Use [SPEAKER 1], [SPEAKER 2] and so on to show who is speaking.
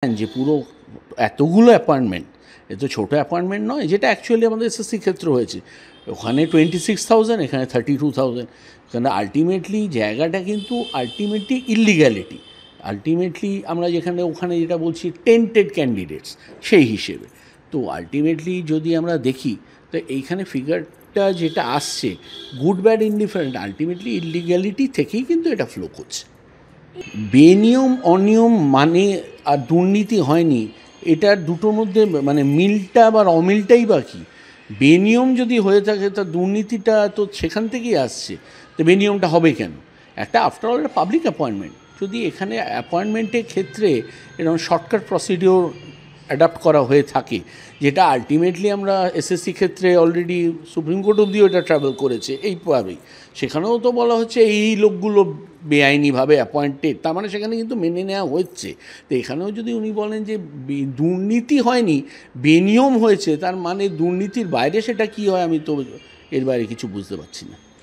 [SPEAKER 1] যে পুরো এতগুলো অ্যাপয়েন্টমেন্ট, এ তো ছোটো অ্যাপয়েন্টমেন্ট নয়, যেটা অ্যাকচুয়ালি আমাদের এসএসসি ক্ষেত্রে হয়েছে। ওখানে 26,000, এখানে 32,000। কারণ আলটিমেটলি জায়গাটা কিন্তু আলটিমেটলি ইলিগ্যালিটি, আলটিমেটলি আমরা যেখানে ওখানে যেটা বলছি টেন্টেড ক্যান্ডিডেটস সেই হিসেবে। তো আলটিমেটলি যদি আমরা দেখি তো এইখানে ফিগারটা যেটা আসছে গুড ব্যাড ইনডিফারেন্ট, আলটিমেটলি ইলিগ্যালিটি থেকেই কিন্তু এটা ফ্লো করছে। বেনিয়ম অনিয়ম মানে আর দুর্নীতি হয়নি, এটার দুটোর মধ্যে মানে মিলটা বা অমিলটাই বা কী? বেনিয়ম যদি হয়ে থাকে তা দুর্নীতিটা তো সেখান থেকেই আসছে। তো বেনিয়মটা হবে কেন? একটা আফটারঅল একটা পাবলিক অ্যাপয়েন্টমেন্ট, যদি এখানে অ্যাপয়েন্টমেন্টের ক্ষেত্রে এরকম শর্টকাট প্রসিডিওর অ্যাডাপ্ট করা হয়ে থাকে, যেটা আলটিমেটলি আমরা এসএসসি ক্ষেত্রে অলরেডি সুপ্রিম কোর্ট অবধিও এটা ট্রাভেল করেছে এইভাবেই, সেখানেও তো বলা হচ্ছে এই লোকগুলো বেআইনিভাবে অ্যাপয়েন্টেড, তার মানে সেখানে কিন্তু মেনে নেওয়া হচ্ছে। তো এখানেও যদি উনি বলেন যে দুর্নীতি হয়নি, বেনিয়ম হয়েছে, তার মানে দুর্নীতির বাইরে সেটা কী হয়, আমি তো এর বাইরে কিছু বুঝতে পারছি না।